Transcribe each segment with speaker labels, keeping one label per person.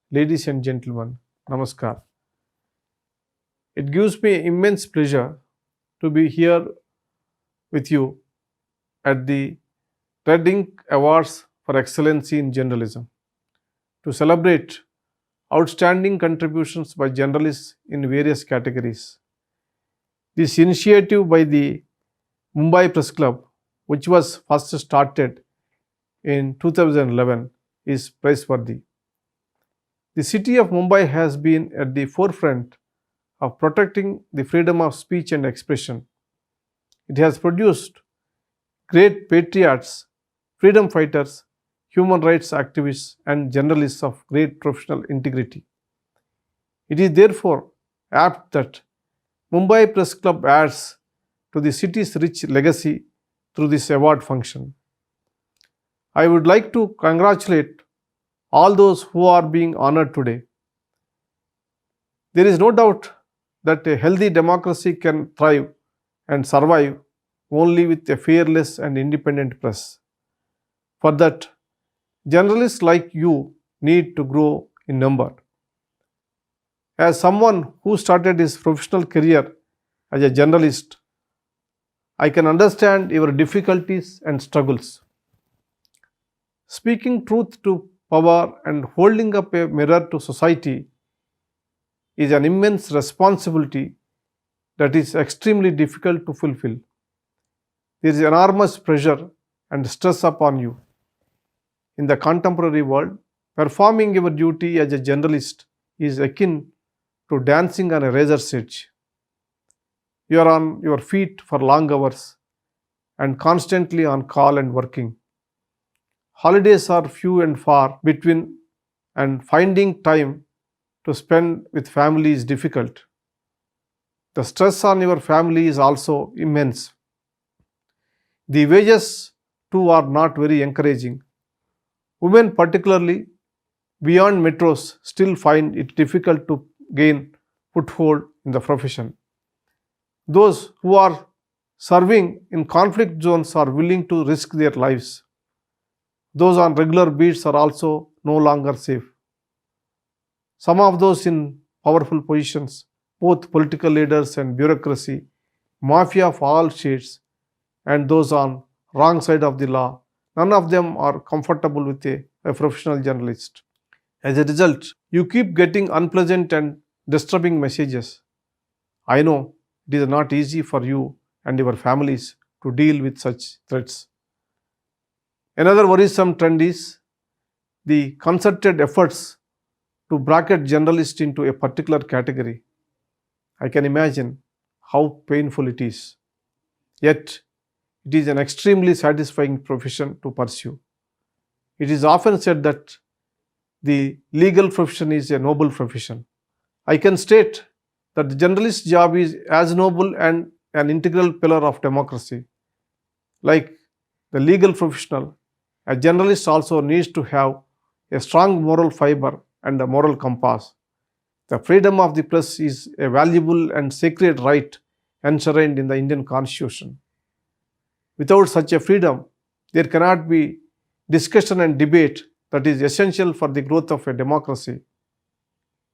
Speaker 1: Ladies and gentlemen, Namaskar. It gives me immense pleasure to be here with you at the RedInk Awards for Excellency in Journalism to celebrate outstanding contributions by journalists in various categories. This initiative by the Mumbai Press Club, which was first started in 2011, is praiseworthy. The city of Mumbai has been at the forefront of protecting the freedom of speech and expression. It has produced great patriots, freedom fighters, human rights activists, and journalists of great professional integrity. It is therefore apt that Mumbai Press Club adds to the city's rich legacy through this award function. I would like to congratulate all those who are being honored today. There is no doubt that a healthy democracy can thrive and survive only with a fearless and independent press. For that, journalists like you need to grow in number. As someone who started his professional career as a journalist, I can understand your difficulties and struggles. Speaking truth to power and holding up a mirror to society is an immense responsibility that is extremely difficult to fulfill. There is enormous pressure and stress upon you. In the contemporary world, performing your duty as a journalist is akin to dancing on a razor's edge. You are on your feet for long hours and constantly on call and working. Holidays are few and far between, and finding time to spend with family is difficult. The stress on your family is also immense. The wages too are not very encouraging. Women, particularly beyond metros, still find it difficult to gain foothold in the profession. Those who are serving in conflict zones are willing to risk their lives. Those on regular beats are also no longer safe. Some of those in powerful positions, both political leaders and bureaucracy, mafia of all shades, and those on wrong side of the law, none of them are comfortable with a professional journalist. As a result, you keep getting unpleasant and disturbing messages. I know it is not easy for you and your families to deal with such threats. Another worrisome trend is the concerted efforts to bracket journalists into a particular category. I can imagine how painful it is. Yet, it is an extremely satisfying profession to pursue. It is often said that the legal profession is a noble profession. I can state that the journalist's job is as noble and an integral pillar of democracy. Like the legal professional, a journalist also needs to have a strong moral fiber and a moral compass. The freedom of the press is a valuable and sacred right enshrined in the Indian Constitution. Without such a freedom, there cannot be discussion and debate that is essential for the growth of a democracy.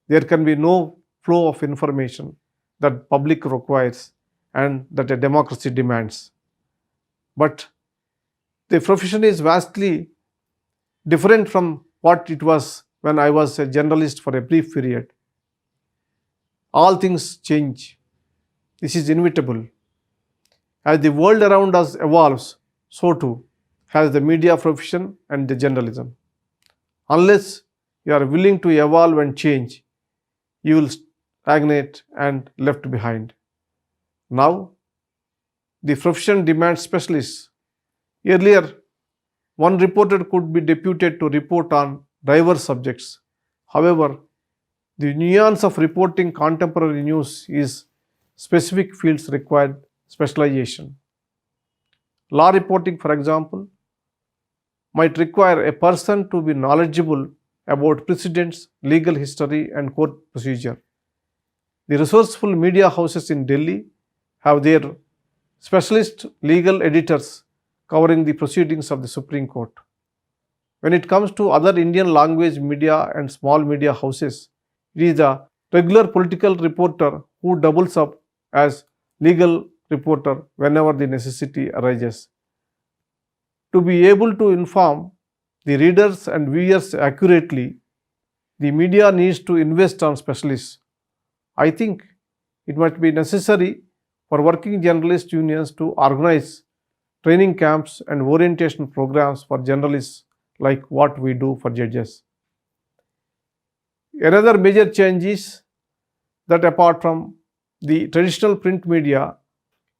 Speaker 1: There can be no flow of information that public requires and that a democracy demands. But the profession is vastly different from what it was when I was a journalist for a brief period. All things change. This is inevitable. As the world around us evolves, so too has the media profession and the journalism. Unless you are willing to evolve and change, you will stagnate and left behind. Now, the profession demands specialists. Earlier, one reporter could be deputed to report on diverse subjects. However, the nuance of reporting contemporary news is specific fields require specialization. Law reporting, for example, might require a person to be knowledgeable about precedents, legal history, and court procedure. The resourceful media houses in Delhi have their specialist legal editors covering the proceedings of the Supreme Court. When it comes to other Indian language media and small media houses, it is the regular political reporter who doubles up as legal reporter whenever the necessity arises. To be able to inform the readers and viewers accurately, the media needs to invest on specialists. I think it might be necessary for working journalist unions to organize training camps and orientation programs for journalists like what we do for judges. Another major change is that apart from the traditional print media,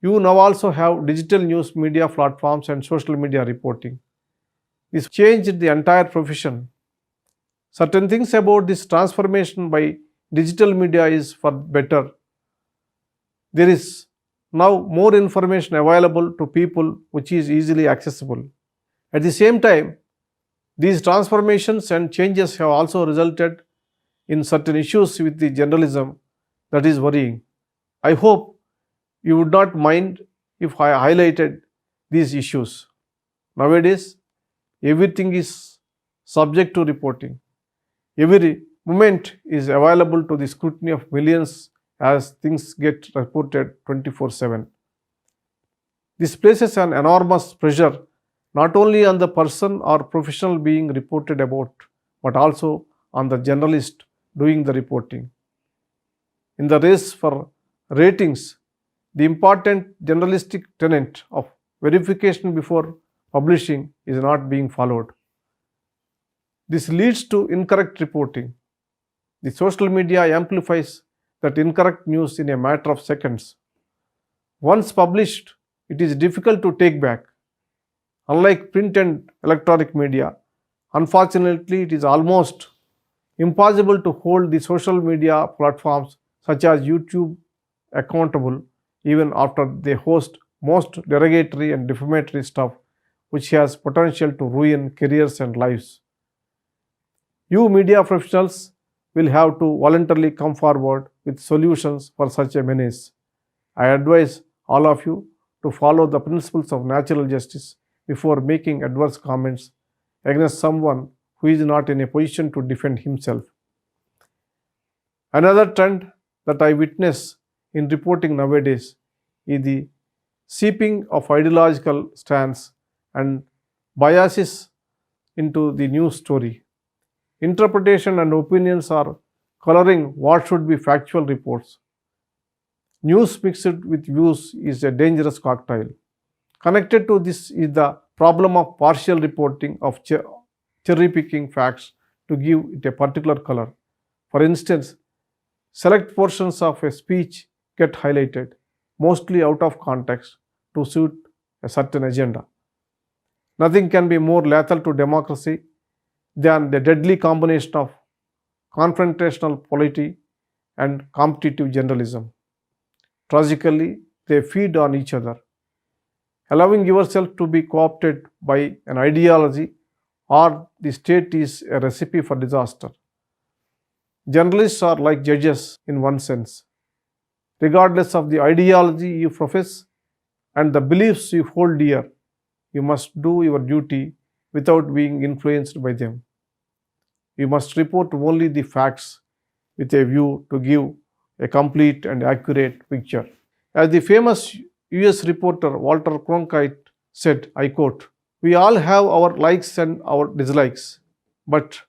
Speaker 1: you now also have digital news media platforms and social media reporting. This changed the entire profession. Certain things about this transformation by digital media is for better. There is now more information available to people which is easily accessible. At the same time, these transformations and changes have also resulted in certain issues with the journalism that is worrying. I hope you would not mind if I highlighted these issues. Nowadays, everything is subject to reporting. Every moment is available to the scrutiny of millions as things get reported 24/7. This places an enormous pressure not only on the person or professional being reported about, but also on the journalist doing the reporting. In the race for ratings, the important journalistic tenet of verification before publishing is not being followed. This leads to incorrect reporting. The social media amplifies that incorrect news in a matter of seconds. Once published, it is difficult to take back. Unlike print and electronic media, unfortunately, it is almost impossible to hold the social media platforms such as YouTube accountable even after they host most derogatory and defamatory stuff which has potential to ruin careers and lives. You media professionals will have to voluntarily come forward with solutions for such a menace. I advise all of you to follow the principles of natural justice before making adverse comments against someone who is not in a position to defend himself. Another trend that I witness in reporting nowadays is the seeping of ideological stands and biases into the news story. Interpretation and opinions are coloring what should be factual reports. News mixed with views is a dangerous cocktail. Connected to this is the problem of partial reporting of cherry picking facts to give it a particular color. For instance, select portions of a speech get highlighted, mostly out of context, to suit a certain agenda. Nothing can be more lethal to democracy than the deadly combination of confrontational polity and competitive journalism. Tragically, they feed on each other. Allowing yourself to be co-opted by an ideology or the state is a recipe for disaster. Journalists are like judges in one sense. Regardless of the ideology you profess and the beliefs you hold dear, you must do your duty without being influenced by them. You must report only the facts with a view to give a complete and accurate picture. As the famous US reporter Walter Cronkite said, I quote, "We all have our likes and our dislikes, but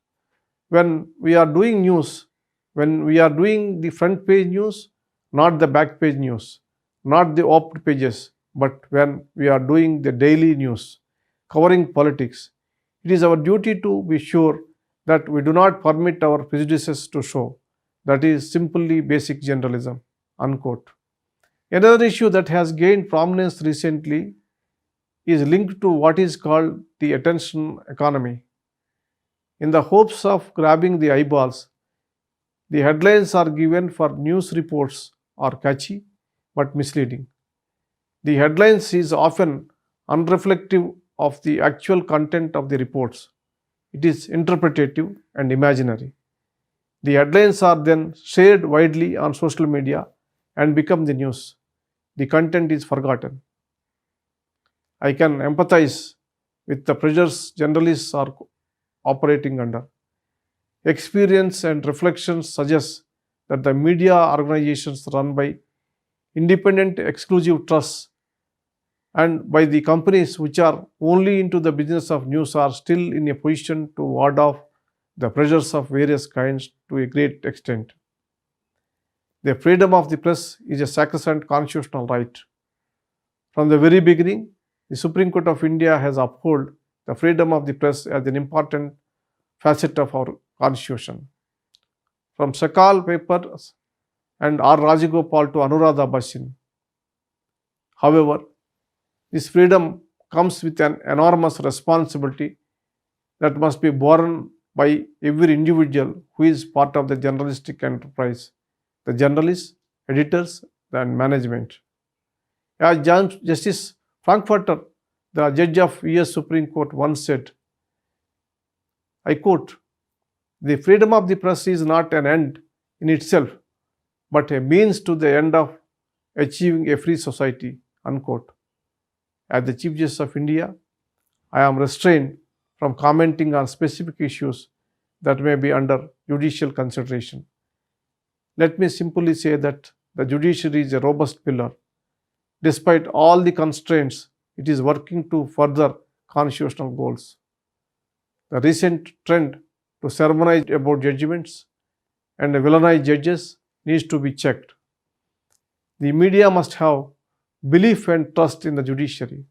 Speaker 1: when we are doing news, when we are doing the front page news, not the back page news, not the op pages, but when we are doing the daily news, covering politics, it is our duty to be sure that we do not permit our prejudices to show. That is simply basic journalism." Unquote. Another issue that has gained prominence recently is linked to what is called the attention economy. In the hopes of grabbing the eyeballs, the headlines are given for news reports are catchy but misleading. The headlines is often unreflective of the actual content of the reports. It is interpretative and imaginary. The headlines are then shared widely on social media and become the news. The content is forgotten. I can empathize with the pressures journalists are operating under. Experience and reflections suggest that the media organizations run by independent exclusive trusts and by the companies which are only into the business of news are still in a position to ward off the pressures of various kinds to a great extent. The freedom of the press is a sacrosanct constitutional right. From the very beginning, the Supreme Court of India has upheld the freedom of the press as an important facet of our constitution. From Sakal papers and R. Rajagopal to Anuradha Bhasin. However, this freedom comes with an enormous responsibility that must be borne by every individual who is part of the journalistic enterprise, the journalists, editors, and management. As Justice Frankfurter, the judge of US Supreme Court, once said, I quote, "The freedom of the press is not an end in itself, but a means to the end of achieving a free society," unquote. As the Chief Justice of India, I am restrained from commenting on specific issues that may be under judicial consideration. Let me simply say that the judiciary is a robust pillar. Despite all the constraints, it is working to further constitutional goals. The recent trend to sermonize about judgments and villainize judges needs to be checked. The media must have belief and trust in the judiciary.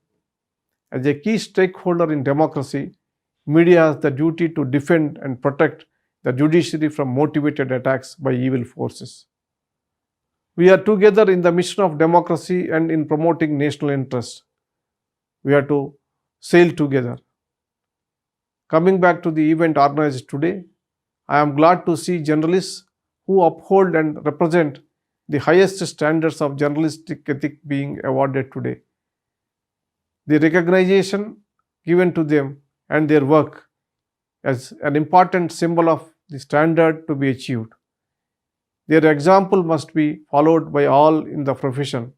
Speaker 1: As a key stakeholder in democracy, media has the duty to defend and protect the judiciary from motivated attacks by evil forces. We are together in the mission of democracy and in promoting national interest. We are to sail together. Coming back to the event organized today, I am glad to see journalists who uphold and represent the highest standards of journalistic ethic being awarded today. The recognition given to them and their work as an important symbol of the standard to be achieved. Their example must be followed by all in the profession.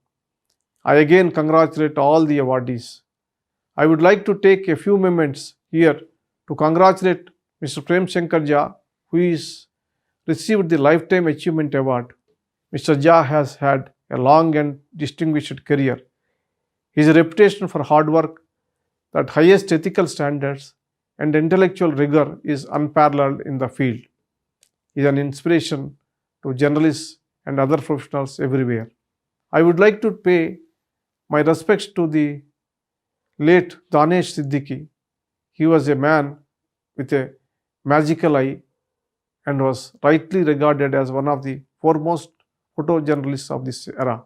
Speaker 1: I again congratulate all the awardees. I would like to take a few moments here to congratulate Mr. Prem Shankar Jha, who is received the Lifetime Achievement Award. Mr. Jha has had a long and distinguished career. His reputation for hard work, that highest ethical standards, and intellectual rigor is unparalleled in the field. He is an inspiration to journalists and other professionals everywhere. I would like to pay my respects to the late Danesh Siddiqui. He was a man with a magical eye and was rightly regarded as one of the foremost photojournalists of this era.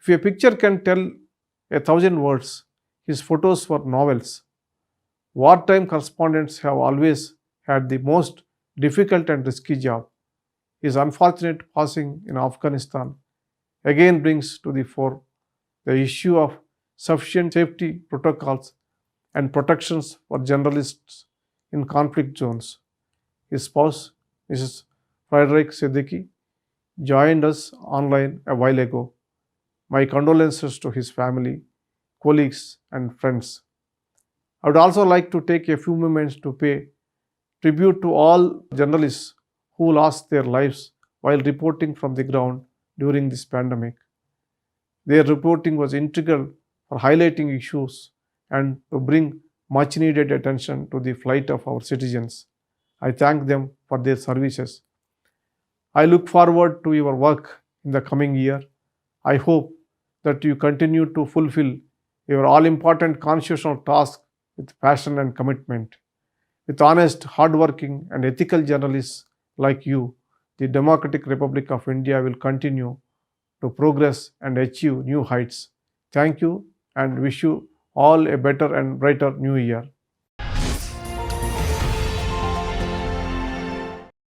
Speaker 1: If a picture can tell 1,000 words, his photos were novels. Wartime correspondents have always had the most difficult and risky job. His unfortunate passing in Afghanistan again brings to the fore the issue of sufficient safety protocols and protections for journalists in conflict zones. His spouse, Mrs. Frederick Siddiqui, joined us online a while ago. My condolences to his family, colleagues, and friends. I would also like to take a few moments to pay tribute to all journalists who lost their lives while reporting from the ground during this pandemic. Their reporting was integral for highlighting issues and to bring much needed attention to the plight of our citizens. I thank them for their services. I look forward to your work in the coming year. I hope that you continue to fulfill your all-important constitutional task with passion and commitment. With honest, hardworking, and ethical journalists like you, the Democratic Republic of India will continue to progress and achieve new heights. Thank you and wish you all a better and brighter new year.